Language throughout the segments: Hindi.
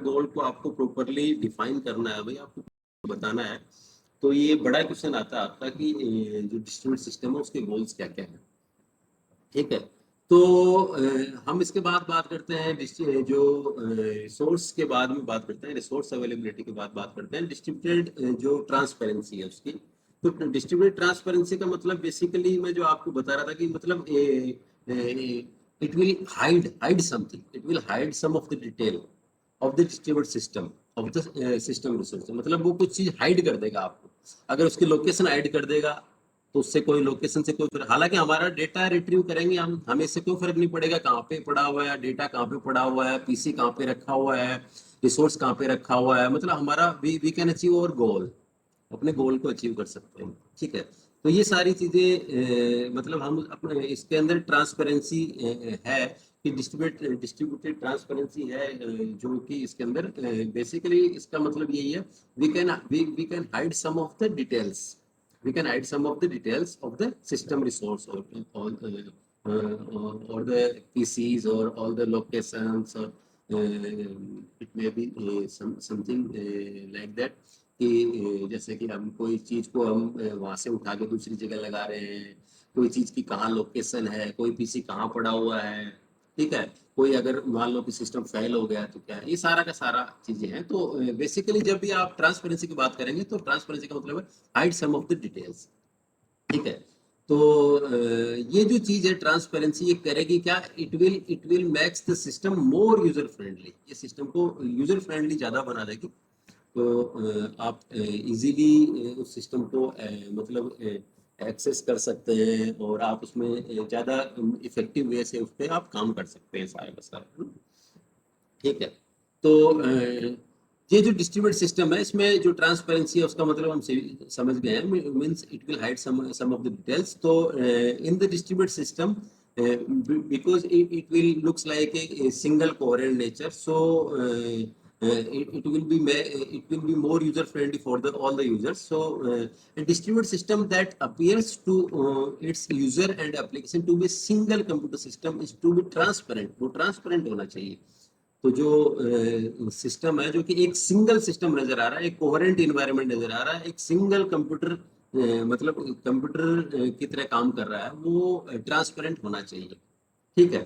गोल को आपको प्रॉपरली डिफाइन करना है, भाई आपको बताना है, तो ये बड़ा क्वेश्चन आता है आपका कि जो डिस्ट्रीब्यूटेड सिस्टम है उसके गोल्स क्या क्या है। ठीक है, तो हम इसके बाद बात करते हैं जो रिसोर्स के बाद में बात करते हैं, रिसोर्स अवेलेबिलिटी के बाद बात करते हैं डिस्ट्रीब्यूटेड जो ट्रांसपेरेंसी है उसकी। तो डिस्ट्रीब्यूटेड ट्रांसपेरेंसी का मतलब बेसिकली मैं जो आपको बता रहा था कि मतलब it will hide something, it will hide some of the detail of the distributed system of the system resource. मतलब वो कुछ चीज हाइड कर देगा आपको, अगर उसकी लोकेशन हाइड कर देगा तो उससे कोई लोकेशन से कोई, हालांकि हमारा डेटा रिट्रीव करेंगे हम, हमें इससे कोई फर्क नहीं पड़ेगा कहाँ पे पड़ा हुआ है डेटा, कहाँ पे पड़ा हुआ है, पीसी कहाँ पे रखा हुआ है, रिसोर्स कहाँ पे रखा हुआ है, मतलब हमारा वी कैन अचीव अवर गोल, अपने गोल को अचीव कर सकते हैं। ठीक है, तो ये सारी चीजें मतलब हम अपने इसके अंदर ट्रांसपेरेंसी है कि डिस्ट्रीब्यूटेड ट्रांसपेरेंसी है, जो कि इसके अंदर बेसिकली इसका मतलब यही है, we can hide some of the details, we can hide some of the details of the system resource, or or the PCs or all the locations, or it may be something like that कि जैसे कि हम कोई चीज को हम वहां से उठा के दूसरी जगह लगा रहे हैं, कोई चीज की कहाँ लोकेशन है, कोई पीसी कहाँ पड़ा हुआ है। ठीक है, कोई अगर मान लो कि सिस्टम फेल हो गया तो क्या है, ये सारा का सारा चीजें हैं। तो बेसिकली जब भी आप ट्रांसपेरेंसी की बात करेंगे तो ट्रांसपेरेंसी का मतलब है hide some of the details. ठीक है, तो ये जो चीज है ट्रांसपेरेंसी, ये करेगी क्या, it will makes the system more user friendly, ये सिस्टम को यूजर फ्रेंडली ज्यादा बना देगी। तो आप इजीली उस सिस्टम को मतलब एक्सेस कर सकते हैं, और आप उसमें ज़्यादा इफेक्टिव वे से उस पर आप काम कर सकते हैं सारा का सारा। ठीक है, तो ये जो डिस्ट्रीब्यूटेड सिस्टम है इसमें जो ट्रांसपेरेंसी है उसका मतलब हम समझ गए हैं, means it will hide some of the details. तो in the distributed system because it will looks like a single coherent nature, so it will be more user friendly for the all the users. So a distributed system that appears to its user and application to be single computer system is to be transparent, वो ट्रांसपेरेंट होना चाहिए। तो जो सिस्टम है जो कि एक सिंगल सिस्टम नजर आ रहा है, एक कोहेरेंट इन्वायरमेंट नजर आ रहा है, एक सिंगल कंप्यूटर मतलब कंप्यूटर की तरह काम कर रहा है, वो ट्रांसपेरेंट होना चाहिए। ठीक है,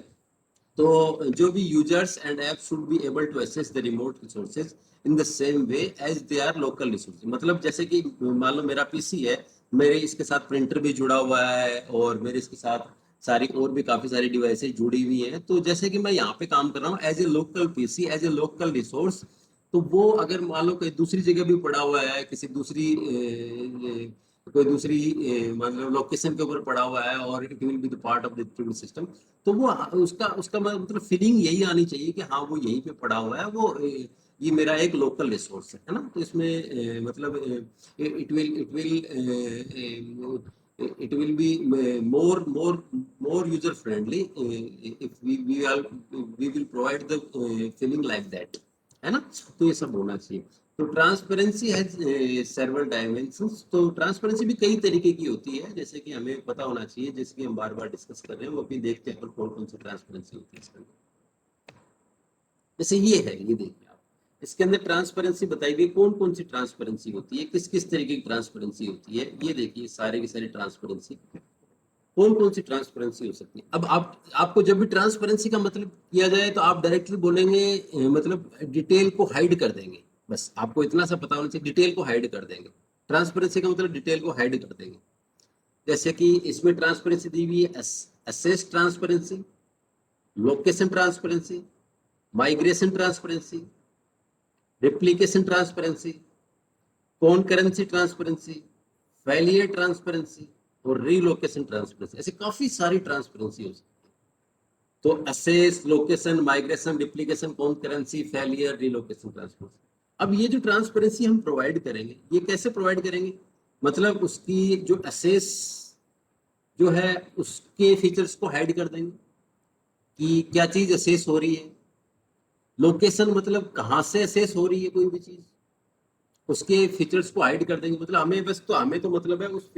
तो जो भी users and app should be able to access the remote resources in the same way as they are local resources. मतलब जैसे कि मान लो मेरा पीसी है, मेरे इसके साथ प्रिंटर भी जुड़ा हुआ है, और मेरे इसके साथ सारी और भी काफी सारी डिवाइसेज जुड़ी हुई हैं। तो जैसे कि मैं यहाँ पे काम कर रहा हूँ as a local PC, as a local resource, तो वो अगर मान लो कहीं दूसरी जगह भी पड़ा हुआ है, किसी दूसरी कोई दूसरी मतलब लोकेशन के ऊपर पड़ा हुआ है, और it will be the part of the system, तो वो उसका उसका मतलब फीलिंग यही आनी चाहिए कि हाँ वो यहीं पे पड़ा हुआ है, वो ये मेरा एक लोकल रिसोर्स है ना। तो इसमें मतलब it will be more user friendly if we will provide the feeling like that, है ना। तो ये सब होना चाहिए। तो ट्रांसपेरेंसी हैज सेवरल डायमेंशंस। तो ट्रांसपेरेंसी भी कई तरीके की होती है, जैसे कि हमें पता होना चाहिए, जैसे कि हम बार बार डिस्कस कर रहे हैं, वो भी देखते हैं कौन कौन सी ट्रांसपेरेंसी होती है इसके अंदर। जैसे ये है, ये देखिए आप, इसके अंदर ट्रांसपेरेंसी बताई गई कौन कौन सी ट्रांसपेरेंसी होती है, किस किस तरीके की ट्रांसपेरेंसी होती है। ये देखिए सारे की सारी ट्रांसपेरेंसी, कौन कौन सी ट्रांसपेरेंसी हो सकती है। अब आप आपको जब भी ट्रांसपेरेंसी का मतलब किया जाए तो आप डायरेक्टली बोलेंगे मतलब डिटेल को हाइड कर देंगे, बस आपको इतना सा पता होना चाहिए, डिटेल को हाइड कर देंगे। ट्रांसपेरेंसी का मतलब डिटेल को हाइड कर देंगे। जैसे कि इसमें ट्रांसपेरेंसी दी हुई है, access transparency, location transparency, migration transparency, replication transparency, concurrency transparency, failure transparency, और रीलोकेशन ट्रांसपेरेंसी। ऐसे काफी सारी ट्रांसपेरेंसी हो सकती है। तो access, location, migration, replication, concurrency, failure, relocation, transparency. अब ये जो ट्रांसपेरेंसी हम प्रोवाइड करेंगे, ये कैसे प्रोवाइड करेंगे, मतलब उसकी जो असेस जो है उसके फीचर्स को हाइड कर देंगे कि क्या चीज असेस हो रही है। लोकेशन मतलब कहाँ से असेस हो रही है कोई भी चीज, उसके फीचर्स को हाइड कर देंगे। मतलब हमें बस, तो हमें तो मतलब है उस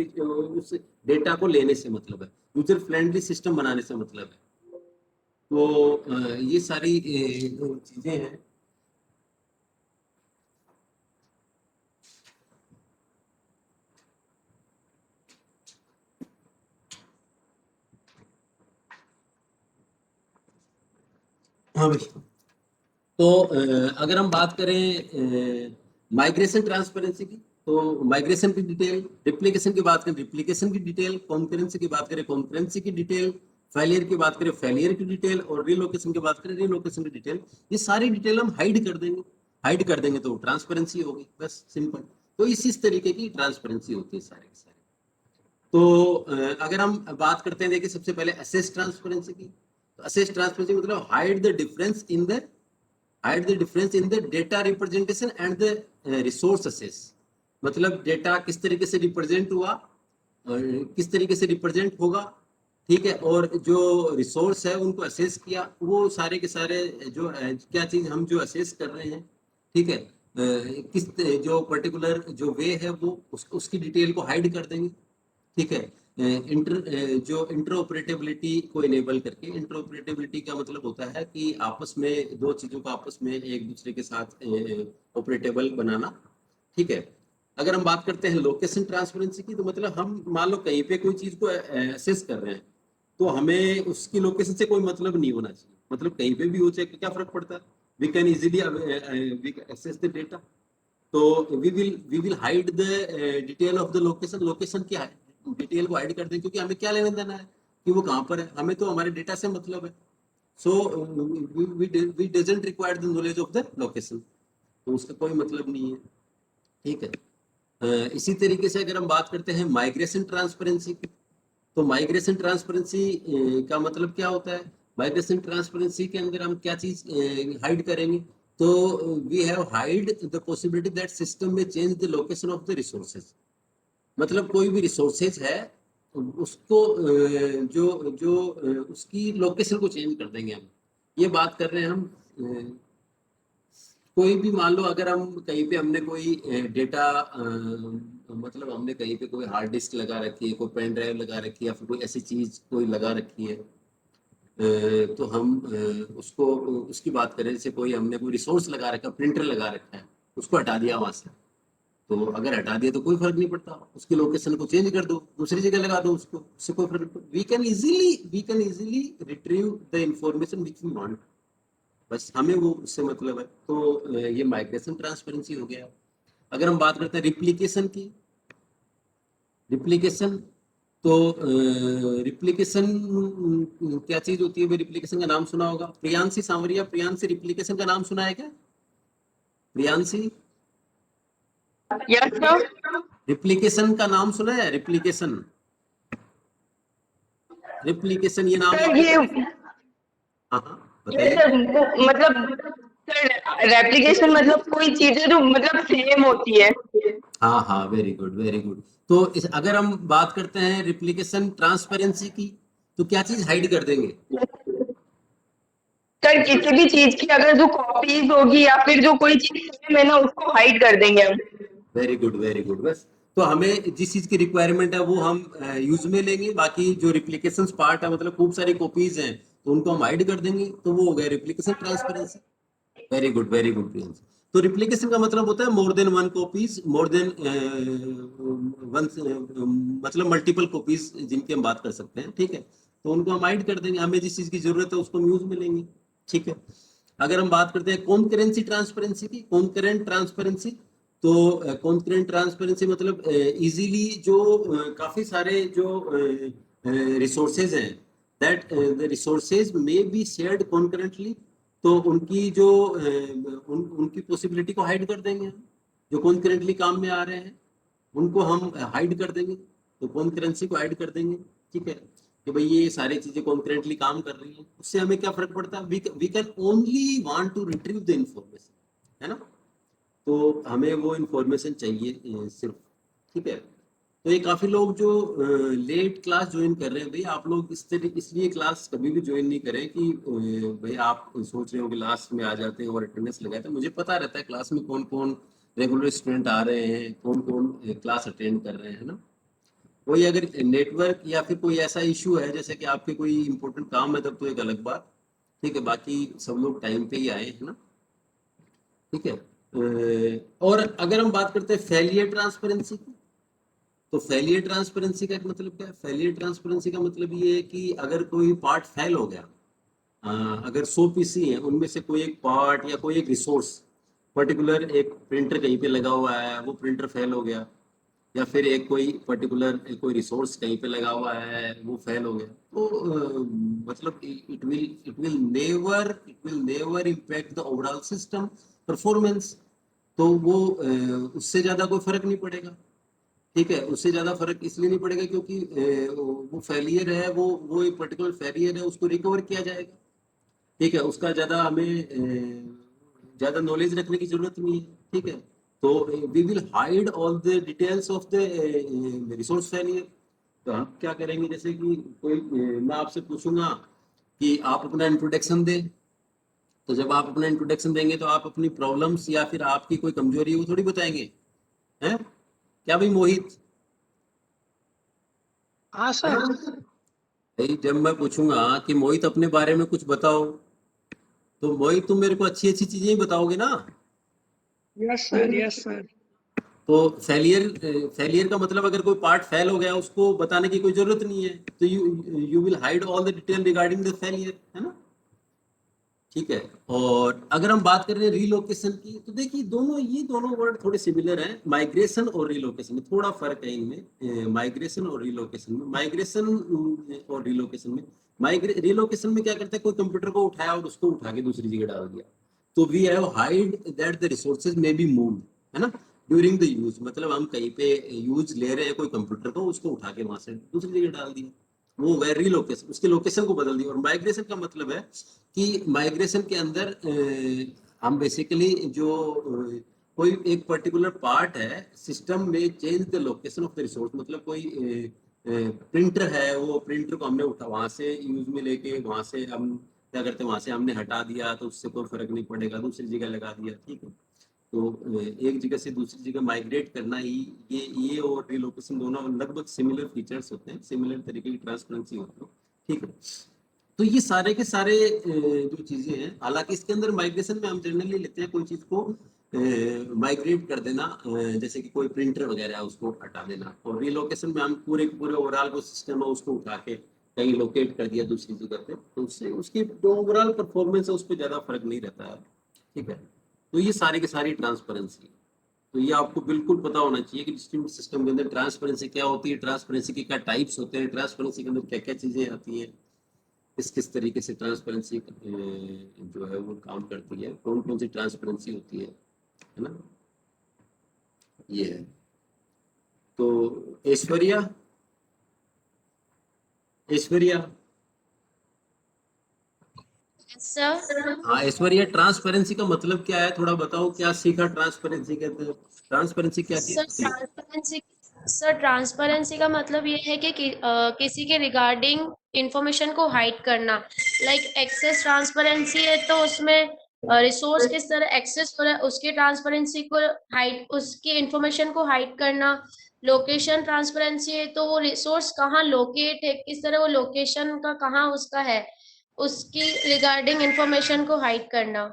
डेटा को लेने से मतलब है, यूजर फ्रेंडली सिस्टम बनाने से मतलब है। तो ये सारी चीजें हैं हाँ भाई, तो अगर हम बात करें माइग्रेशन ट्रांसपेरेंसी की, तो माइग्रेशन की डिटेल, रिप्लिकेशन की बात करें रिप्लिकेशन की डिटेल, कॉन्करेंसी की बात करें कॉन्करेंसी की डिटेल, फेलियर की बात करें फेलियर की डिटेल, और रिलोकेशन की बात करें रिलोकेशन की डिटेल। ये सारी डिटेल हम हाइड कर देंगे तो ट्रांसपेरेंसी होगी, बस सिंपल। तो इस तरीके की ट्रांसपेरेंसी होती है सारे के सारे। तो अगर हम बात करते हैं, देखिए सबसे पहले असेस ट्रांसपेरेंसी की। तो असेस ट्रांसपेरेंसी मतलब hide the difference in the data representation and the resource assess. मतलब डेटा किस तरीके से रिप्रेजेंट हुआ और किस तरीके से रिप्रेजेंट होगा, ठीक है, और जो रिसोर्स है उनको असेस किया, वो सारे के सारे जो क्या चीज हम जो असेस कर रहे हैं, ठीक है, किस जो पर्टिकुलर जो वे है वो उसकी डिटेल को हाइड कर देंगे, ठीक है। जो इंटरऑपरेटेबिलिटी को इनेबल करके, इंटरऑपरेटेबिलिटी का मतलब होता है कि आपस में दो चीजों को आपस में एक दूसरे के साथ ऑपरेटेबल बनाना, ठीक है। अगर हम बात करते हैं लोकेशन ट्रांसपेरेंसी की, तो मतलब हम मान लो कहीं पे कोई चीज को असेस कर रहे हैं, तो हमें उसकी लोकेशन से कोई मतलब नहीं होना चाहिए, मतलब कहीं पे भी हो जाए क्या फर्क पड़ता है, we can easily access the data. तो we will hide the detail of the location, location की डिटेल को हाइड कर दें, क्योंकि हमें क्या लेना देना है कि वो कहाँ पर है, हमें तो हमारे डेटा से मतलब है। So we doesn't require the knowledge of the location, तो उसका कोई मतलब नहीं है, ठीक है। इसी तरीके से अगर हम बात करते हैं माइग्रेशन ट्रांसपेरेंसी की, तो माइग्रेशन ट्रांसपेरेंसी का मतलब क्या होता है। माइग्रेशन ट्रांसपेरेंसी के अंदर हम क्या चीज हाइड करेंगे, तो we have hide the possibility that system में change the location of the resources. मतलब कोई भी रिसोर्सेज है, उसको जो जो उसकी लोकेशन को चेंज कर देंगे हम। ये बात कर रहे हैं हम कोई भी मान लो अगर हम कहीं पे हमने कोई डेटा, मतलब हमने कहीं पे कोई हार्ड डिस्क लगा रखी है, कोई पेन ड्राइव लगा रखी है, या फिर कोई ऐसी चीज कोई लगा रखी है, तो हम उसको उसकी बात करें, जैसे कोई हमने कोई रिसोर्स लगा रखा, प्रिंटर लगा रखा है, उसको हटा दिया वहां से। तो अगर हटा दिया तो कोई फर्क नहीं पड़ता, उसकी लोकेशन को चेंज कर दो, दूसरी जगह लगा दो उसको, उससे कोई फर्क नहीं पड़ता। We can easily retrieve the information which we want, बस हमें वो उससे मतलब है। तो ये माइग्रेशन ट्रांसपेरेंसी हो गया। अगर हम बात करते हैं रिप्लिकेशन की, रिप्लिकेशन, तो रिप्लिकेशन क्या चीज होती है भाई, रिप्लिकेशन का नाम सुना होगा, प्रियांशी सांवरिया, प्रियांशी रिप्लिकेशन का नाम सुना है क्या, प्रियांशी? Yes sir. रिप्लिकेशन का नाम सुना है, रिप्लिकेशन, रिप्लिकेशन ये नाम सर आपने ये कभी, हाँ हाँ ये बताइए। सर मतलब सर रेप्लिकेशन मतलब कोई चीज है जो मतलब सेम होती है। हाँ हाँ, वेरी गुड वेरी गुड। तो अगर हम बात करते हैं रिप्लिकेशन ट्रांसपेरेंसी की, तो क्या चीज हाइड कर देंगे। सर किसी भी चीज की अगर जो कॉपीज होगी या फिर जो कोई चीज सेम है ना उसको हाइड कर देंगे हम। वेरी गुड वेरी गुड, बस। तो हमें जिस चीज की रिक्वायरमेंट है वो हम यूज में लेंगे, बाकी जो रिप्लिकेशन पार्ट है, मतलब खूब सारी कॉपीज हैं, तो उनको हम हाइड कर देंगे, तो वो हो गया replication transparency. Very good Prince. तो रिप्लिकेशन का मतलब होता है more than one copies, more than one, मतलब मल्टीपल कॉपीज जिनकी हम बात कर सकते हैं, ठीक है। तो उनको हम हाइड कर देंगे, हमें जिस चीज की जरूरत है उसको हम यूज में लेंगे, ठीक है। अगर हम बात करते हैं कॉन्करेंसी ट्रांसपेरेंसी की, कॉन्करेंट ट्रांसपेरेंसी, तो कॉन्करेंट ट्रांसपेरेंसी मतलब इजीली जो काफी सारे जो रिसोर्सेज हैं, that the resources may be shared concurrently, तो उनकी जो उनकी पॉसिबिलिटी को हाइड कर देंगे हम, जो कॉन्करेंटली काम में आ रहे हैं उनको हम हाइड कर देंगे, तो कॉन्करेंसी को हाइड कर देंगे, ठीक है, कि भाई ये सारी चीजें कॉन्करेंटली काम कर रही हैं, उससे हमें क्या फर्क पड़ता है, we can only want to retrieve the information, है ना। तो हमें वो इंफॉर्मेशन चाहिए सिर्फ, ठीक है। तो ये काफी लोग जो लेट क्लास ज्वाइन कर रहे हैं, भाई आप लोग इस तरह इसलिए क्लास कभी भी ज्वाइन नहीं करें कि भाई आप सोच रहे हो कि लास्ट में आ जाते हैं और अटेंडेंस लगाते हैं। मुझे पता रहता है क्लास में कौन कौन रेगुलर स्टूडेंट आ रहे हैं, कौन कौन क्लास अटेंड कर रहे हैं, है ना। कोई अगर नेटवर्क या फिर कोई ऐसा इशू है, जैसे कि आपके कोई इंपॉर्टेंट काम है, तब तो एक अलग बात, ठीक है, बाकी सब लोग टाइम पे ही आए, है ना, ठीक है। और अगर हम बात करते हैं फेलियर ट्रांसपेरेंसी की, तो फेलियर ट्रांसपेरेंसी का मतलब क्या है, फेलियर ट्रांसपेरेंसी का मतलब ये है कि अगर कोई पार्ट फेल हो गया, अगर 100 पीसी हैं, उनमें से कोई एक पार्ट या कोई एक रिसोर्स, पर्टिकुलर एक प्रिंटर कहीं पे लगा हुआ है, वो प्रिंटर फेल हो गया, या फिर एक कोई पर्टिकुलर कोई रिसोर्स कहीं पे लगा हुआ है, वो फेल हो गया, तो मतलब it will never impact the overall system performance. तो वो उससे ज्यादा कोई फर्क नहीं पड़ेगा। ठीक है, उससे ज्यादा फर्क इसलिए नहीं पड़ेगा क्योंकि वो फेलियर है, वो एक पर्टिकुलर फेलियर है, उसको रिकवर किया जाएगा। ठीक है, उसका ज्यादा हमें ज्यादा नॉलेज रखने की जरूरत नहीं है। ठीक है, तो we will hide all the details of the resource failure. तो हम क्या करेंगे, जैसे कि कोई मैं आपसे पूछूंगा कि आप अपना इंट्रोडक्शन दें, तो जब आप अपना इंट्रोडक्शन देंगे तो आप अपनी प्रॉब्लम्स या फिर आपकी कोई कमजोरी है वो थोड़ी बताएंगे, हैं? क्या भाई मोहित? हाँ सर। भाई जब मैं पूछूंगा कि मोहित अपने बारे में कुछ बताओ, तो मोहित तुम मेरे को अच्छी अच्छी चीजें ही बताओगे ना। Yes sir, yes sir. तो फेलियर का मतलब अगर कोई पार्ट फेल हो गया उसको बताने की कोई जरूरत नहीं है, तो you will hide all the detail regarding the failure, है ना। ठीक है, और अगर हम बात कर रहे हैं रीलोकेशन की, तो देखिए ये दोनों वर्ड थोड़े सिमिलर हैं। माइग्रेशन और रीलोकेशन में थोड़ा फर्क है इनमें। माइग्रेशन और रीलोकेशन में, माइग्रेशन और रीलोकेशन में, रीलोकेशन में क्या करते हैं, कोई कंप्यूटर को उठाया और उसको उठा के दूसरी जगह डाल दिया, तो we have hide that the resources may be moved, है ना, ड्यूरिंग द यूज। मतलब हम कहीं पे यूज ले रहे हैं कोई कंप्यूटर को, उसको उठा के वहां से दूसरी जगह डाल दिया, वो गए रीलोकेशन, उसके लोकेशन को बदल दिया। और माइग्रेशन का मतलब है कि माइग्रेशन के अंदर हम बेसिकली जो कोई एक पर्टिकुलर पार्ट है सिस्टम में, change the location of the resource. मतलब कोई प्रिंटर है, वो प्रिंटर को हमने उठा वहां से यूज में लेके, वहां से हम क्या करते हैं, वहां से हमने हटा दिया, तो उससे कोई फर्क नहीं पड़ेगा, दूसरी जगह लगा दिया। ठीक है, तो एक जगह से दूसरी जगह माइग्रेट करना ही, ये और रिलोकेशन दोनों लगभग सिमिलर फीचर्स होते हैं, सिमिलर तरीके की ट्रांसपेरेंसी होती है। ठीक है, तो ये सारे के सारे जो चीजें हैं, हालांकि इसके अंदर माइग्रेशन में हम जनरली लेते हैं कोई चीज को माइग्रेट कर देना, जैसे कि कोई प्रिंटर वगैरह है उसको हटा देना, और रिलोकेशन में हम पूरे पूरे ओवरऑल को सिस्टम है उसको उठा के कहीं लोकेट कर दिया दूसरी जगह पे, तो उससे उसकी जो ओवरऑल परफॉर्मेंस है उस पर ज्यादा फर्क नहीं रहता है। ठीक है, तो ये सारी की सारी ट्रांसपेरेंसी। तो ये आपको बिल्कुल पता होना चाहिए कि डिस्ट्रीब्यूटेड सिस्टम के अंदर ट्रांसपेरेंसी क्या होती है, ट्रांसपेरेंसी के क्या टाइप्स होते हैं, ट्रांसपेरेंसी के अंदर क्या क्या चीजें आती हैं, किस तरीके से ट्रांसपेरेंसी जो है वो काम करती है, कौन कौन सी ट्रांसपेरेंसी होती है ना। ये है। तो ऐश्वर्या, ऐश्वर्या, सर हाँ ऐश्वर्या, ट्रांसपेरेंसी का मतलब क्या है, थोड़ा बताओ, क्या सीखा ट्रांसपेरेंसी के अंदर, ट्रांसपेरेंसी क्या चीज सर होती है? ट्रांसपेरेंसी का मतलब ये है कि किसी के रिगार्डिंग इंफॉर्मेशन को हाइड करना। लाइक एक्सेस ट्रांसपेरेंसी है तो उसमें रिसोर्स किस तरह एक्सेस हो रहा है उसकी ट्रांसपेरेंसी को हाइड, उसकी इंफॉर्मेशन को हाइड करना। लोकेशन ट्रांसपेरेंसी है तो वो रिसोर्स कहाँ लोकेट है, किस तरह वो लोकेशन का कहाँ उसका है, उसकी रिगार्डिंग इंफॉर्मेशन को हाइड करना।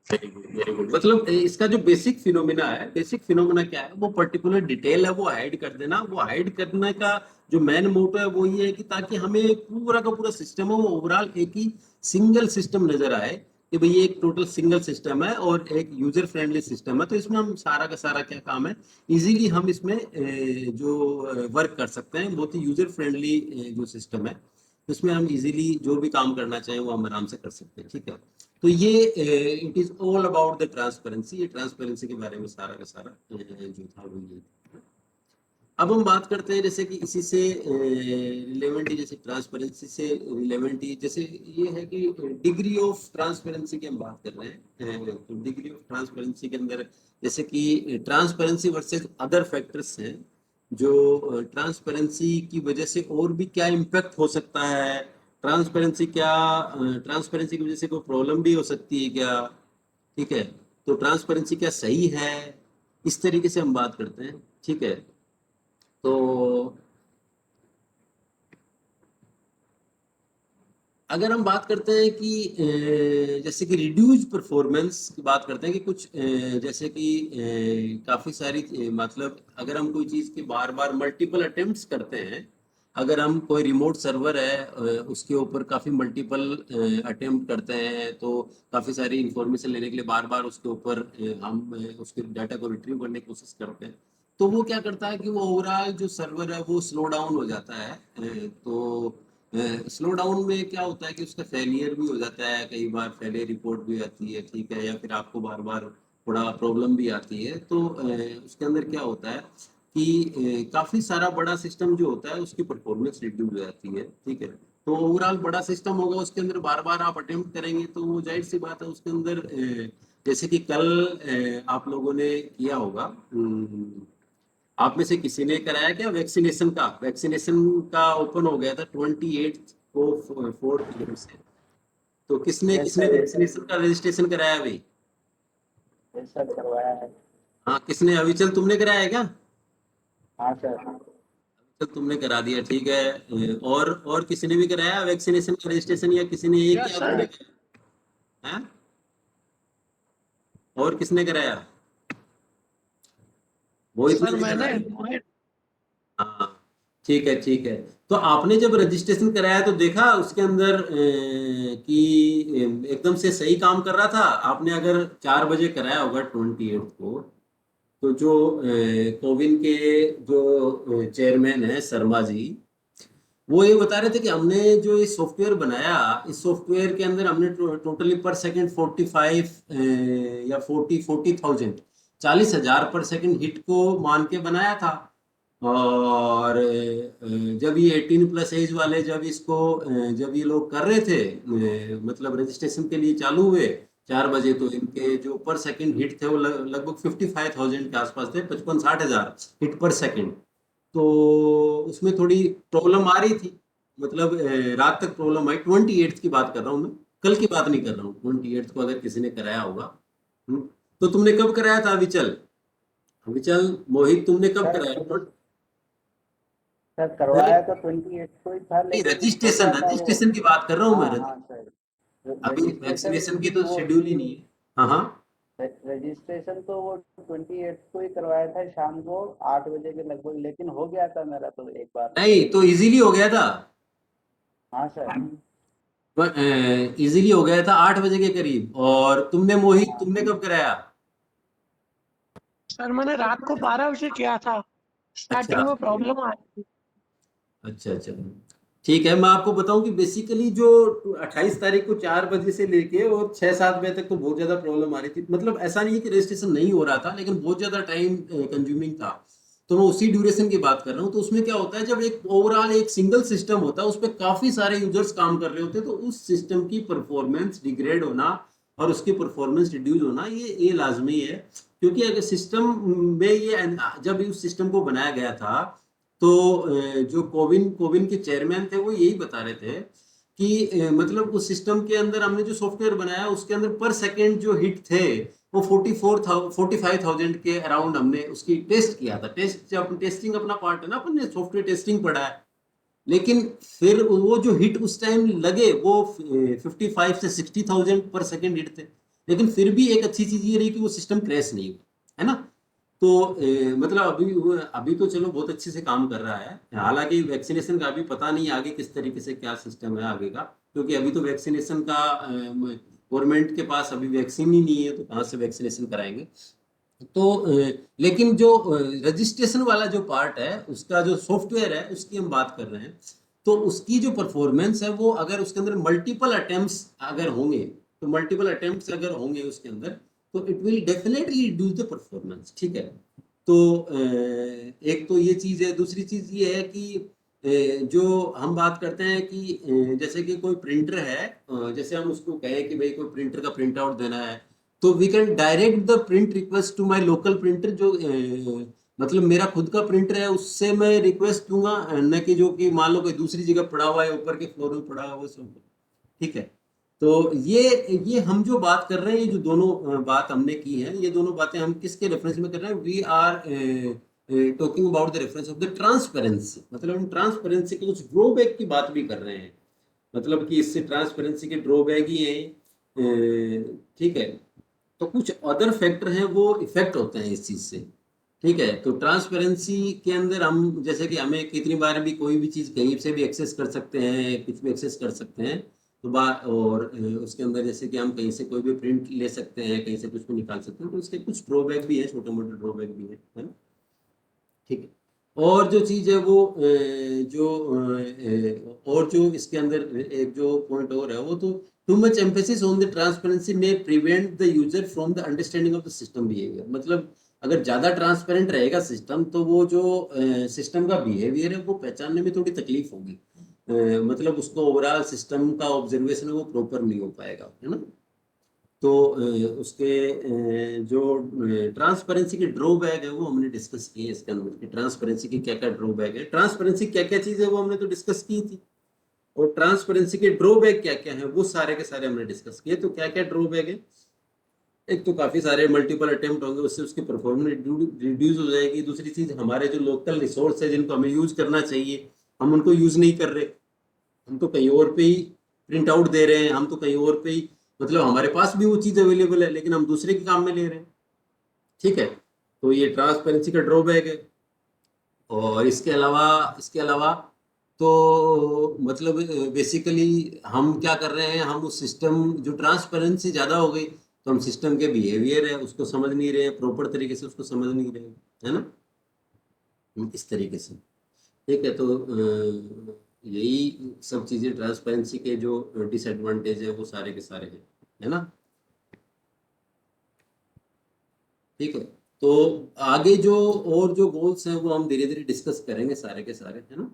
Very good, very good. मतलब इसका जो बेसिक फिनोमिना है, बेसिक फिनोमिना क्या है, वो पर्टिकुलर डिटेल है वो हाइड कर देना। वो हाइड करने का जो मेन मोटो है वो ये है कि ताकि हमें पूरा का पूरा सिस्टम है वो ओवरऑल एक ही सिंगल सिस्टम नजर आए, कि भाई ये एक टोटल सिंगल सिस्टम है और एक यूजर फ्रेंडली सिस्टम है। तो इसमें हम सारा का सारा क्या काम है, इजीली हम इसमें जो वर्क कर सकते हैं, बहुत ही यूजर फ्रेंडली जो सिस्टम है, उसमें हम इजीली जो भी काम करना चाहें वो हम आराम से कर सकते हैं। ठीक है, तो ये it is all about the transparency. ये ट्रांसपेरेंसी के बारे में सारा का सारा जो था वो ये। अब हम बात करते हैं जैसे कि इसी से रिलेवेंट, जैसे ट्रांसपेरेंसी से रिलेवेंट, जैसे ये है कि डिग्री ऑफ ट्रांसपेरेंसी की हम बात कर रहे हैं। तो डिग्री ऑफ ट्रांसपेरेंसी के अंदर जैसे कि ट्रांसपेरेंसी वर्सेस अदर फैक्टर्स हैं, जो ट्रांसपेरेंसी की वजह से और भी क्या इम्पैक्ट हो सकता है, ट्रांसपेरेंसी क्या, ट्रांसपेरेंसी की वजह से कोई प्रॉब्लम भी हो सकती है क्या। ठीक है, तो ट्रांसपेरेंसी क्या सही है, इस तरीके से हम बात करते हैं। ठीक है, तो अगर हम बात करते हैं कि जैसे कि रिड्यूस परफॉर्मेंस की बात करते हैं कि कुछ जैसे कि काफी सारी मतलब अगर हम कोई चीज के बार बार मल्टीपल अटेम्प्ट्स करते हैं, अगर हम कोई रिमोट सर्वर है उसके ऊपर काफी मल्टीपल अटेम्प्ट करते हैं, तो काफी सारी इंफॉर्मेशन लेने के लिए बार बार उसके ऊपर हम उसके डाटा को रिट्रीव करने की कोशिश करते हैं, तो वो क्या करता है कि वो ओवरऑल जो सर्वर है वो स्लो डाउन हो जाता है। तो स्लो डाउन में क्या होता है कि उसका फेलियर भी हो जाता है, कई बार फेलियर रिपोर्ट भी आती है, ठीक है, या फिर आपको बार बार थोड़ा प्रॉब्लम भी आती है। तो उसके अंदर क्या होता है कि काफी सारा बड़ा सिस्टम जो होता है उसकी परफॉर्मेंस रिड्यूस हो जाती है, ठीक है। तो ओवरऑल बड़ा सिस्टम होगा, उसके अंदर बार बार आप अटेम्प्ट करेंगे, तो वो जाहिर सी बात है उसके अंदर जैसे कि कल आप लोगों ने किया होगा, आप में से किसी ने कराया क्या वैक्सीनेशन का? वैक्सीनेशन का ओपन हो गया था 28 को 4 PM से। तो किसने यस किसने सर, वैक्सीनेशन का रजिस्ट्रेशन कराया भाई? यस सर करवाया है। हाँ, किसने? अविचल तुमने कराया है क्या? हाँ सर। तो तुमने करा दिया, ठीक है। और किसी ने भी कराया वैक्सीनेशन का रजिस्ट्रेशन, या किसी ने एक यस या दो सर। ने कराया है? और किसने कराया? वो इतने सर ने मैंने कराया। हाँ, ठीक है, ठीक है। तो आपने जब रजिस्ट्रेशन कराया तो देखा उसके अंदर कि एकदम से सही काम कर रहा था? आपने अगर 4 बजे कराया होगा 28 को, तो जो कोविन के जो चेयरमैन है शर्मा जी, वो ये बता रहे थे कि हमने जो ये सॉफ्टवेयर बनाया, इस सॉफ्टवेयर के अंदर हमने टोटली पर सेकंड 45 या 40,000 40,000 पर सेकंड हिट को मान के बनाया था। और जब ये 18+ एज वाले जब इसको जब ये लोग कर रहे थे, मतलब रजिस्ट्रेशन के लिए चालू हुए 4 बजे, तो इनके जो पर सेकंड हिट थे वो लगभग 55,000 के आसपास थे, 55-60 हज़ार हिट पर सेकंड। तो उसमें थोड़ी प्रॉब्लम आ रही थी, मतलब रात तक प्रॉब्लम आई। 28 की बात कर रहा हूँ मैं, कल की बात नहीं कर रहा हूँ। 28 को अगर किसी ने कराया होगा। तो तुमने कब कराया था अविचल? अविचल मोहित, तुमने कब सर कराया? सर करवाया तो 28 को ही था, नहीं, लेकिन हो रजिस्ट्रेशन गया था वो। रजिस्ट्रेशन की बात कर रहा हूँ मैं। हाँ हाँ सर, अभी रजिस्ट्रेशन वैक्सीनेशन की तो वो शेड्यूल ही नहीं है। हाँ हाँ। रजिस्ट्रेशन तो वो 28 को ही करवाया था शाम को 8 बजे के लगभग, लेकिन हो गया था मेरा तो एक बार। नहीं, तो इजीली हो गया था। हाँ सर। इजीली हो गया था 8 बजे के करीब। और तुमने मोहित, हाँ तुमने कब कराया? सर मैंने रात को 12 बजे किया था। अच्छा, स्टार्टिंग में प्रॉब्लम आ रही थी। अच्छा, अच्छा, ठीक है। मैं आपको बताऊं कि बेसिकली जो 28 तारीख को 4 बजे से लेके और 6-7 बजे तक तो बहुत ज्यादा प्रॉब्लम आ रही थी। मतलब ऐसा नहीं है कि रजिस्ट्रेशन नहीं हो रहा था, लेकिन बहुत ज्यादा टाइम कंज्यूमिंग था। तो मैं उसी ड्यूरेशन की बात कर रहा हूँ। तो उसमें क्या होता है, जब एक ओवरऑल एक सिंगल सिस्टम होता है, उस पर काफी सारे यूजर्स काम कर रहे होते हैं, तो उस सिस्टम की परफॉर्मेंस डिग्रेड होना और उसकी परफॉर्मेंस रिड्यूस होना ये लाजमी है। क्योंकि अगर सिस्टम में ये, जब उस सिस्टम को बनाया गया था, तो जो कोविन कोविन के चेयरमैन थे वो यही बता रहे थे कि मतलब उस सिस्टम के अंदर हमने जो सॉफ्टवेयर बनाया उसके अंदर पर सेकंड जो हिट थे वो 45,000 के अराउंड हमने उसकी टेस्ट किया था। टेस्ट, जब टेस्टिंग अपना पार्ट है ना, अपन ने सॉफ्टवेयर टेस्टिंग पढ़ा है। लेकिन फिर वो जो हिट उस टाइम लगे वो 55 से 60,000 पर सेकंड हिट थे। लेकिन फिर भी एक अच्छी चीज ये रही कि वो सिस्टम क्रैश नहीं हुआ, है ना। तो मतलब अभी तो चलो बहुत अच्छे से काम कर रहा है। हालांकि वैक्सीनेशन का अभी पता नहीं आगे किस तरीके से क्या सिस्टम है आगे का, क्योंकि अभी तो वैक्सीनेशन का गवर्नमेंट के पास अभी वैक्सीन ही नहीं है, तो कहाँ से वैक्सीनेशन कराएंगे। तो लेकिन जो रजिस्ट्रेशन वाला जो पार्ट है, उसका जो सॉफ्टवेयर है उसकी हम बात कर रहे हैं। तो उसकी जो परफॉर्मेंस है वो, अगर उसके अंदर मल्टीपल अटेम्प्ट्स अगर होंगे, तो मल्टीपल अटेम्प्ट्स अगर होंगे उसके अंदर, तो it will definitely reduce the performance, ठीक है। तो एक तो ये चीज है। दूसरी चीज ये है कि जो हम बात करते हैं कि जैसे कि कोई प्रिंटर है, जैसे हम उसको कहें कि भाई कोई प्रिंटर का प्रिंट आउट देना है, तो we can direct the print request to my local printer, जो मतलब मेरा खुद का प्रिंटर है उससे मैं रिक्वेस्ट दूंगा, न कि जो कि मान लो कोई दूसरी जगह पड़ा हुआ है, ऊपर के फ्लोर में पड़ा हुआ है वो सब, ठीक है। तो ये हम जो बात कर रहे हैं, ये जो दोनों बात हमने की है, ये दोनों बातें हम किसके रेफरेंस में कर रहे हैं? We are talking about the reference of the transparency. मतलब हम ट्रांसपेरेंसी के कुछ ड्रॉबैक की बात भी कर रहे हैं, मतलब कि इससे ट्रांसपेरेंसी के ड्रॉबैक ही हैं, ठीक है। तो कुछ अदर फैक्टर हैं वो इफेक्ट होते हैं इस चीज से। ठीक है, तो ट्रांसपेरेंसी के अंदर हम जैसे कि हमें कितनी बार भी कोई भी चीज़ कहीं से भी एक्सेस कर सकते हैं, कुछ भी एक्सेस कर सकते हैं, तो बार और उसके अंदर जैसे कि हम कहीं से कोई भी प्रिंट ले सकते हैं, कहीं से कुछ भी निकाल सकते हैं, तो उसके कुछ ड्रॉबैक भी है, छोटे मोटे ड्रॉबैक भी है ना। ठीक है, और जो चीज़ है वो और जो इसके अंदर एक जो पॉइंट और है वो तो too much emphasis on the transparency may prevent the user from the understanding of the system behaviour. मतलब अगर ज़्यादा ट्रांसपेरेंट रहेगा सिस्टम तो वो जो सिस्टम का बिहेवियर है वो पहचानने में थोड़ी तकलीफ होगी। मतलब उसको ओवरऑल सिस्टम का ऑब्जर्वेशन है वो प्रॉपर नहीं हो पाएगा, है ना। तो उसके जो ट्रांसपेरेंसी के ड्रॉबैक है वो हमने डिस्कस किए इसके अंदर कि ट्रांसपेरेंसी की क्या क्या ड्रॉबैक है, ट्रांसपेरेंसी क्या क्या चीज़ है वो हमने तो डिस्कस की थी, और ट्रांसपेरेंसी के ड्रॉबैक क्या क्या है वो सारे के सारे हमने डिस्कस किए। तो क्या क्या ड्रॉबैक है, एक तो काफ़ी सारे मल्टीपल अटेम्प्ट होंगे, उससे उसकी परफॉर्मेंस रिड्यूस हो जाएगी। दूसरी चीज़, हमारे जो लोकल रिसोर्स है जिनको हमें यूज करना चाहिए हम उनको यूज नहीं कर रहे, हम तो कहीं और पे ही प्रिंट आउट दे रहे हैं, हम तो कहीं और पे ही, मतलब हमारे पास भी वो चीज़ अवेलेबल है लेकिन हम दूसरे के काम में ले रहे हैं। ठीक है, तो ये ट्रांसपेरेंसी का ड्रॉबैक है। और इसके अलावा तो मतलब बेसिकली हम क्या कर रहे हैं, हम उस सिस्टम जो ट्रांसपेरेंसी ज़्यादा हो गई तो हम सिस्टम के बिहेवियर है उसको समझ नहीं रहे, प्रॉपर तरीके से उसको समझ नहीं रहे, है ना, इस तरीके से। ठीक है, तो यही सब चीज़ें ट्रांसपेरेंसी के जो डिसएडवांटेज है वो सारे के सारे हैं, है ना। ठीक है, तो आगे जो और जो गोल्स हैं वो हम धीरे धीरे डिस्कस करेंगे सारे के सारे, है ना।